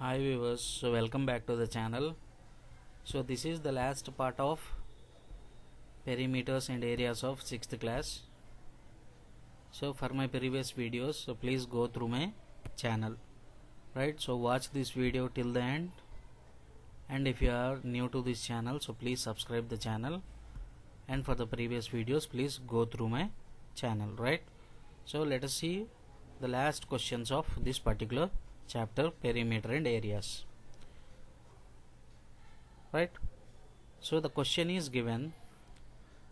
Hi viewers, so welcome back to the channel. So this is the last part of perimeters and areas of 6th class. So for my previous videos, so please go through my channel, right? So watch this video till the end, and if you are new to this channel, so please subscribe the channel, and for the previous videos please go through my channel, right? So let us see the last questions of this particular chapter, perimeter and areas, right? So the question is given,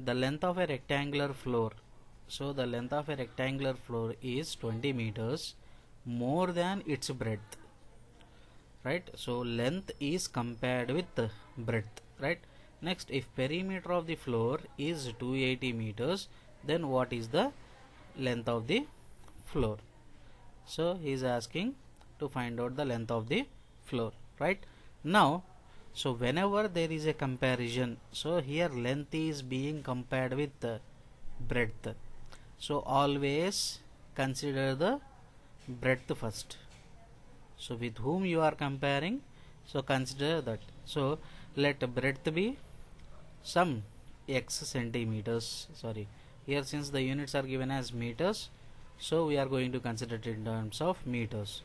the length of a rectangular floor. So the length of a rectangular floor is 20 meters more than its breadth, right? So length is compared with breadth, right? Next, if perimeter of the floor is 280 meters, then what is the length of the floor? So he is asking to find out the length of the floor, right? Now, so whenever there is a comparison, so here length is being compared with breadth, so always consider the breadth first. So with whom you are comparing, so consider that. So let breadth be some x centimeters, sorry, here since the units are given as meters, so we are going to consider it in terms of meters.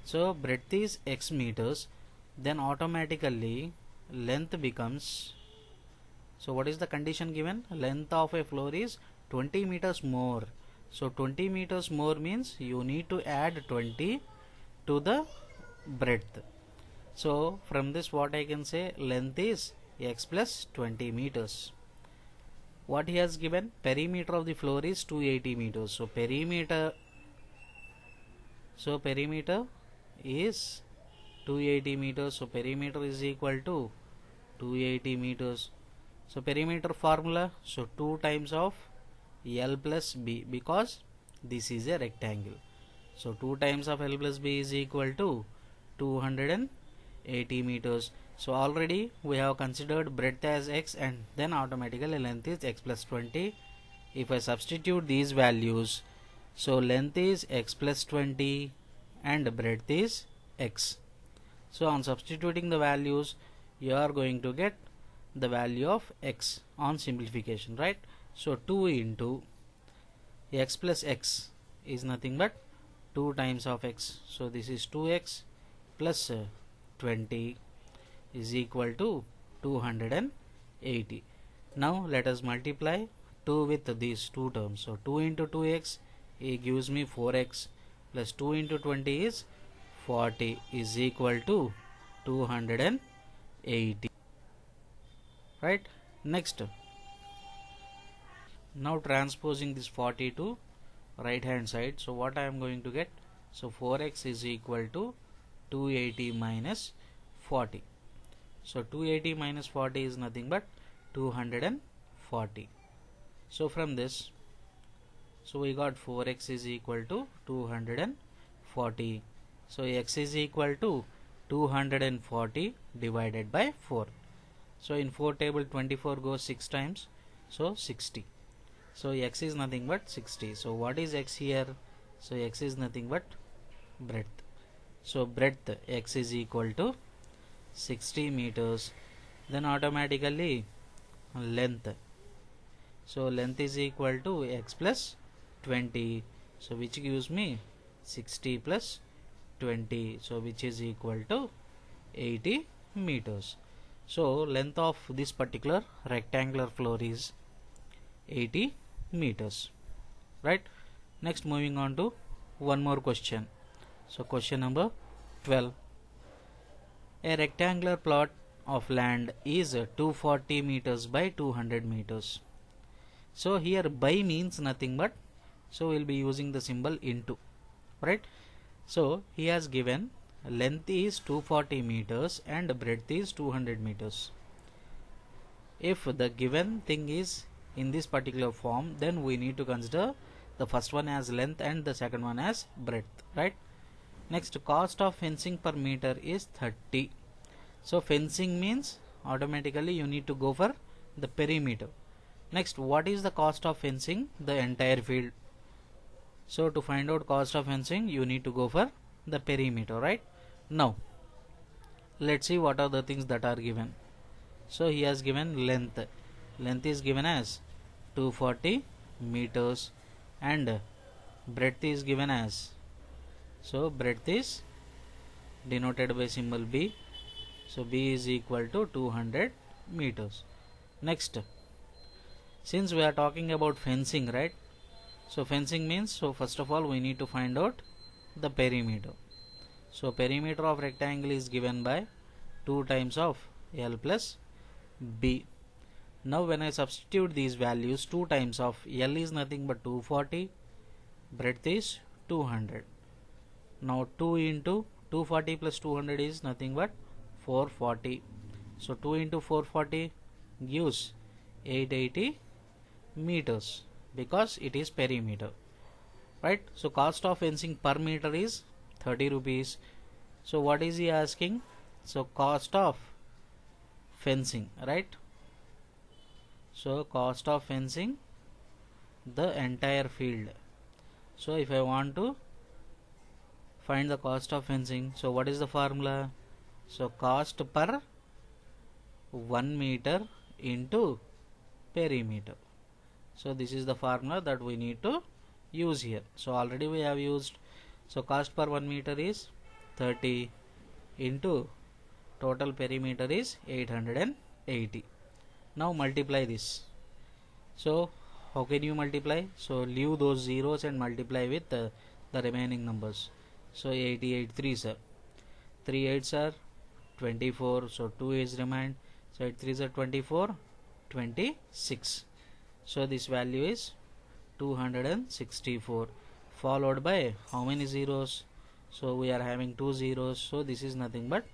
So breadth is x meters, then automatically length becomes, so what is the condition given? Length of a floor is 20 meters more. So 20 meters more means you need to add 20 to the breadth. So from this what I can say, length is x plus 20 meters. What he has given, perimeter of the floor is 280 meters. So perimeter is 280 meters. So perimeter is equal to 280 meters. So perimeter formula, so 2 times of L plus B, because this is a rectangle. So 2 times of L plus B is equal to 280 meters. So already we have considered breadth as x, and then automatically length is x plus 20. If I substitute these values, so length is x plus 20 and breadth is x. So on substituting the values, you are going to get the value of x on simplification, right? So 2 into x plus x is nothing but 2 times of x. So this is 2x plus 20 is equal to 280. Now let us multiply 2 with these two terms. So 2 into 2x, it gives me 4x, plus 2 into 20 is 40, is equal to 280, right? Next, now transposing this 40 to right hand side, so what I am going to get, so 4x is equal to 280 minus 40. So 280 minus 40 is nothing but 240. So from this, so we got 4x is equal to 240. So x is equal to 240 divided by 4. So in 4 table 24 goes 6 times, so 60. So x is nothing but 60. So what is x here? So x is nothing but breadth. So breadth x is equal to 60 meters. Then automatically length, so length is equal to x plus 20, so which gives me 60 plus 20, so which is equal to 80 meters. So length of this particular rectangular floor is 80 meters, right? Next, moving on to one more question. So question number 12. A rectangular plot of land is 240 meters by 200 meters. So here by means nothing but, so we'll be using the symbol into, right? So he has given length is 240 meters and breadth is 200 meters. If the given thing is in this particular form, then we need to consider the first one as length and the second one as breadth, right? Next, cost of fencing per meter is 30. So fencing means automatically you need to go for the perimeter. Next, what is the cost of fencing the entire field? So to find out cost of fencing, you need to go for the perimeter, right? Now let's see what are the things that are given. So he has given length. Length is given as 240 meters and breadth is given as, so breadth is denoted by symbol B. So B is equal to 200 meters. Next, since we are talking about fencing, right? So fencing means, so first of all we need to find out the perimeter. So perimeter of rectangle is given by 2 times of L plus B. Now when I substitute these values, 2 times of L is nothing but 240, breadth is 200. Now 2 into 240 plus 200 is nothing but 440. So 2 into 440 gives 880 meters because it is perimeter, right? So cost of fencing per meter is 30 rupees. So what is he asking? So cost of fencing, right? So cost of fencing the entire field. So if I want to find the cost of fencing, so what is the formula? So cost per 1 meter into perimeter. So this is the formula that we need to use here. So already we have used, so cost per 1 meter is 30 into total perimeter is 880. Now multiply this. So how can you multiply? So leave those zeros and multiply with the remaining numbers. So 88 3s are 3 8s are 24, so 2 8s remain, so 8 3s are 24, 26. So this value is 264, followed by how many zeros? So we are having 2 zeros, so this is nothing but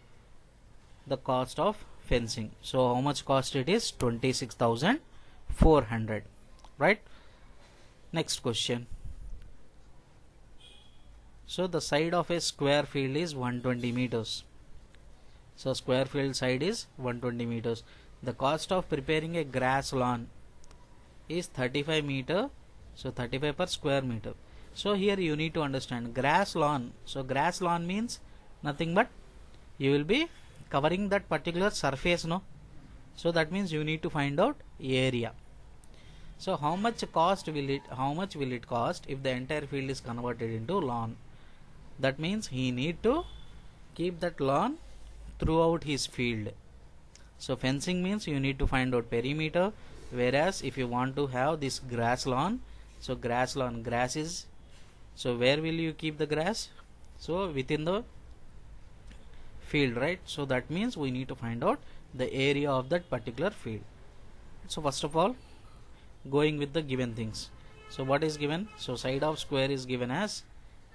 the cost of fencing. So how much cost it is? 26,400, right? Next question. So the side of a square field is 120 meters. So square field side is 120 meters. The cost of preparing a grass lawn is 35 meter. So 35 per square meter. So here you need to understand grass lawn. So grass lawn means nothing but you will be covering that particular surface, no? So that means you need to find out area. So how much cost will it, how much will it cost if the entire field is converted into lawn? That means he need to keep that lawn throughout his field. So fencing means you need to find out perimeter, whereas if you want to have this grass lawn, so grass lawn, grass is, so where will you keep the grass? So within the field, right? So that means we need to find out the area of that particular field. So first of all, going with the given things. So what is given? So side of square is given as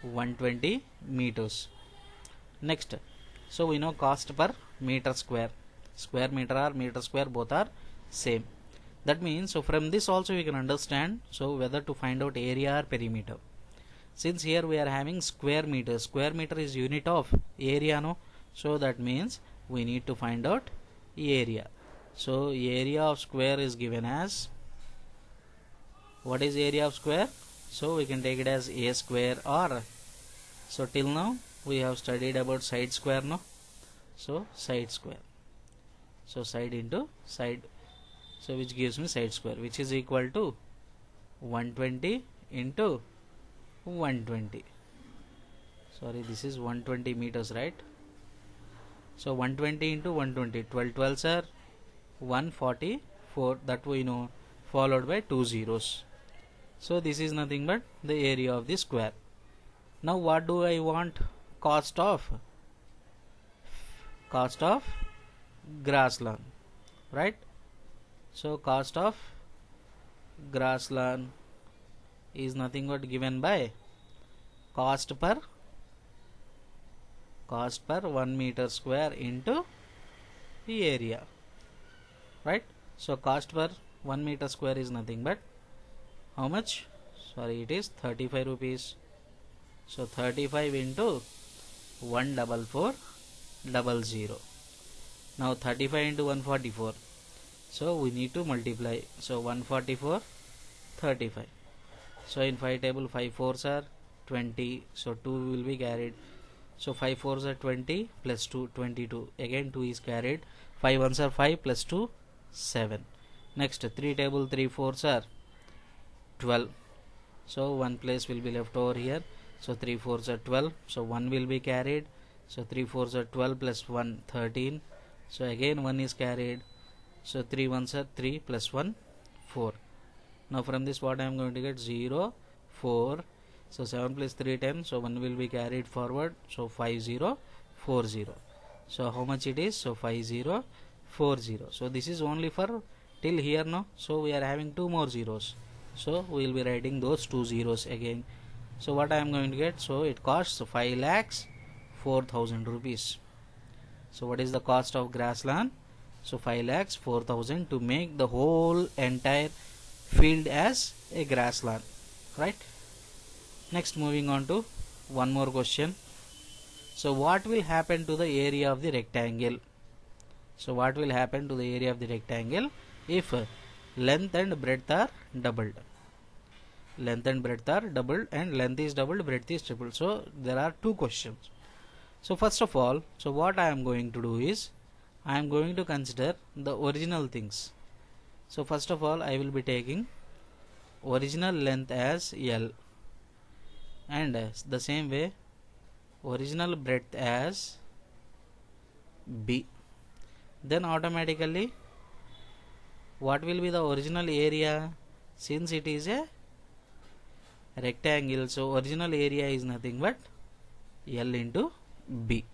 120 meters. Next, so we know cost per meter square. Square meter or meter square both are same. That means, so from this also we can understand, so whether to find out area or perimeter. Since here we are having square meter is unit of area, no? So that means we need to find out area. So area of square is given as, what is area of square? So we can take it as a square, or, so till now we have studied about side square, no? So side square, so side into side, so which gives me side square, which is equal to 120 into 120. Sorry, this is 120 meters, right? So 120 into 120, 12 12s are 144, that we know, followed by 2 zeros. So this is nothing but the area of the square. Now what do I want? Cost of grass lawn, right? So cost of grass lawn is nothing but given by cost per 1 meter square into the area, right? So cost per 1 meter square is nothing but how much? Sorry, it is 35 rupees. So 35 into 14400. Now 35 into 144. So we need to multiply. So 144, 35. So in 5 table 5 4s are 20. So 2 will be carried. So 5 4s are 20 plus 2 22. Again 2 is carried. 5 1s are 5 plus 2 7. Next 3 table 3 4s are 12. So 1 place will be left over here. So 3 4s are 12. So 1 will be carried. So 3 4s are 12 plus 1 13. So again 1 is carried. So 3 1s are 3 plus 1 4. Now from this what I am going to get? 0 4. So 7 plus 3 10. So 1 will be carried forward. So 5 0 4 0. So how much it is? So 5 0 4 0. So this is only for till here, no? So we are having 2 more zeros. So we will be writing those 2 zeros again. So what I am going to get? So it costs 5 lakhs 4,000 rupees. So what is the cost of grassland? So 5 lakhs 4,000 to make the whole entire field as a grassland, right? Next, moving on to one more question. So what will happen to the area of the rectangle? So what will happen to the area of the rectangle if length and breadth are doubled? Length and breadth are doubled, and length is doubled, breadth is tripled. So there are two questions. So first of all, so what I am going to do is I am going to consider the original things. So first of all, I will be taking original length as L, and the same way original breadth as B. Then automatically what will be the original area? Since it is a rectangle, so original area is nothing but L into B,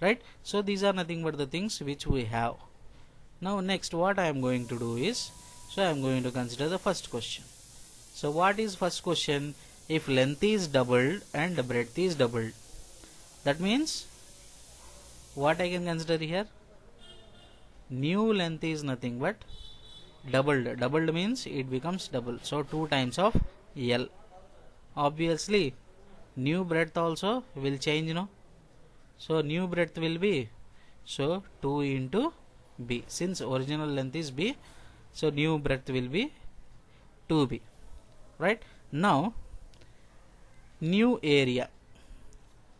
right? So these are nothing but the things which we have. Now next what I am going to do is, so I am going to consider the first question. So what is first question? If length is doubled and breadth is doubled, that means what I can consider here? New length is nothing but doubled. Doubled means it becomes double. So 2 times of L. Obviously new breadth also will change, no? So new breadth will be, so 2 into B. Since original length is B, so new breadth will be 2B, right? Now new area.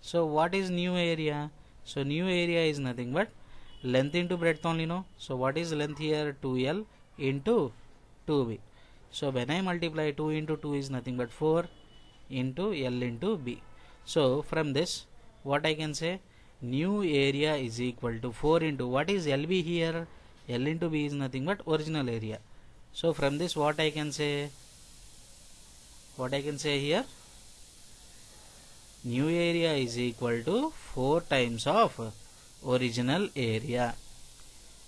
So what is new area? So new area is nothing but length into breadth only, no? So what is length here? 2L into 2B. So when I multiply 2 into 2 is nothing but 4 into L into B. So from this what I can say? New area is equal to 4 into, what is LB here? L into B is nothing but original area. So from this what I can say? What I can say here? New area is equal to 4 times of original area.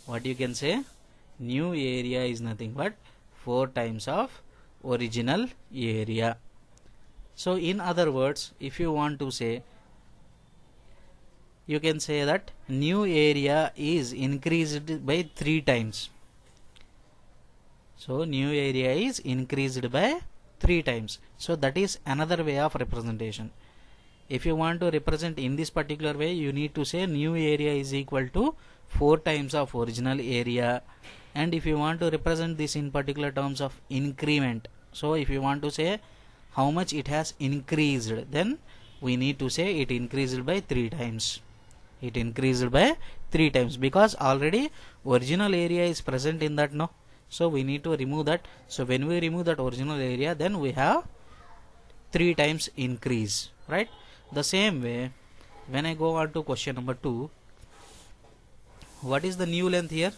What you can say? New area is nothing but 4 times of original area. So in other words, if you want to say, you can say that new area is increased by 3 times. So new area is increased by 3 times. So that is another way of representation. If you want to represent in this particular way, you need to say new area is equal to 4 times of original area. And if you want to represent this in particular terms of increment, so if you want to say how much it has increased, then we need to say it increased by 3 times. It increased by 3 times because already original area is present in that, no? So we need to remove that. So when we remove that original area, then we have 3 times increase, right? The same way, when I go on to question number 2, what is the new length here?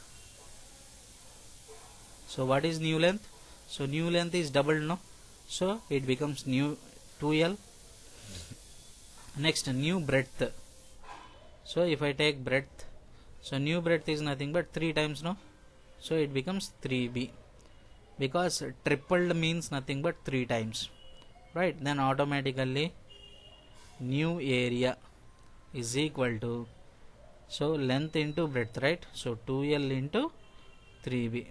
So what is new length? So new length is doubled, no? So it becomes new 2L. Next, new breadth. So if I take breadth, so new breadth is nothing but 3 times, no? So it becomes 3B, because tripled means nothing but 3 times, right? Then automatically new area is equal to, so length into breadth, right? So 2L into 3B.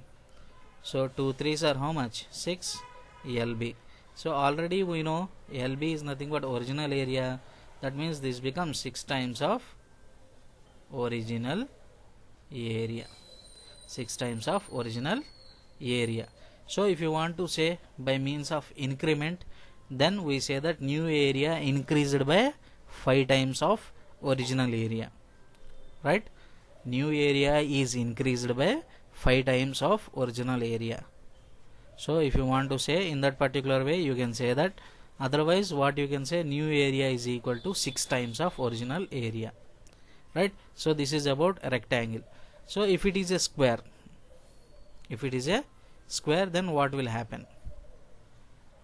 So 2 3s are how much? 6 LB. So already we know LB is nothing but original area. That means this becomes 6 times of original area. 6 times of original area. So if you want to say by means of increment, then we say that new area increased by 5 times of original area, right? New area is increased by 5 times of original area. So if you want to say in that particular way, you can say that. Otherwise, what you can say, new area is equal to 6 times of original area, right? So this is about a rectangle. So if it is a square, then what will happen,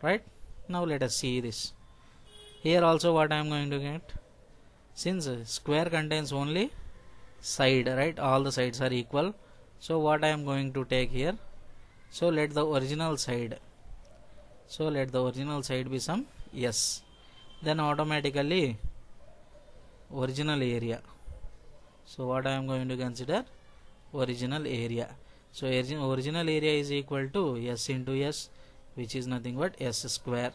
right? Now let us see this. Here also what I am going to get, since square contains only side, right? All the sides are equal. So what I am going to take here, so let the original side be some s, then automatically original area. So what I am going to consider, original area. So original area is equal to s into s, which is nothing but s square.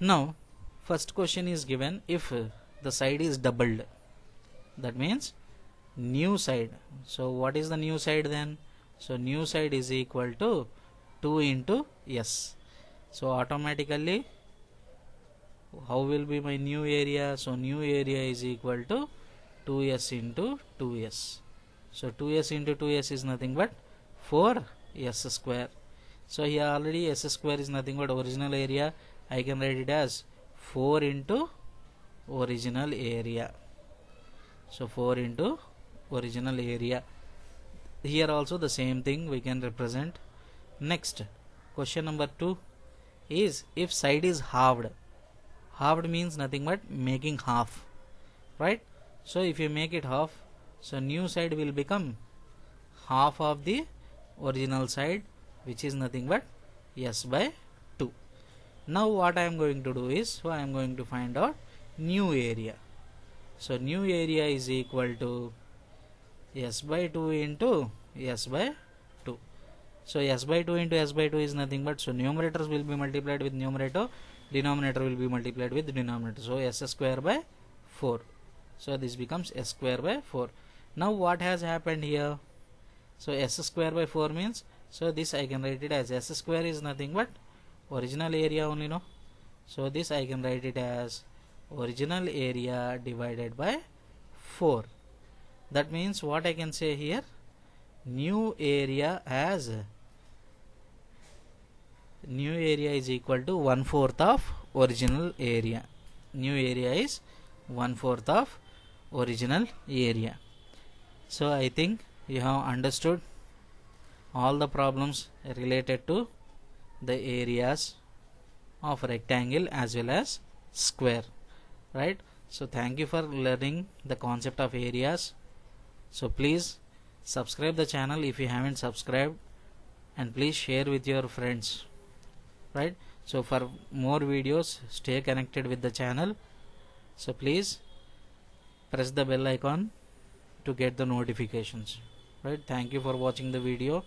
Now first question is given, if the side is doubled, that means new side. So what is the new side then? So new side is equal to 2 into s. So automatically how will be my new area? So new area is equal to 2s into 2s. So 2s into 2s is nothing but 4s square. So here already s square is nothing but original area. I can write it as 4 into original area. So 4 into original area. Here also the same thing we can represent. Next, question number 2 is, if side is halved. Halved means nothing but making half, right? So if you make it half, so new side will become half of the original side, which is nothing but s by 2. Now what I am going to do is, so I am going to find out new area. So new area is equal to s by 2 into s by 2. So s by 2 into s by 2 is nothing but, so numerators will be multiplied with numerator, denominator will be multiplied with denominator. So s square by 4. So this becomes s square by 4. Now what has happened here? So s square by 4 means, so this I can write it as s square is nothing but original area only, no? So this I can write it as original area divided by 4. That means what I can say here, new area is equal to 1/4 of original area. New area is 1/4 of original area. So I think you have understood all the problems related to the areas of rectangle as well as square, right? So thank you for learning the concept of areas. So please subscribe the channel if you haven't subscribed, and please share with your friends, right? So for more videos, stay connected with the channel. So please press the bell icon to get the notifications, right? Thank you for watching the video.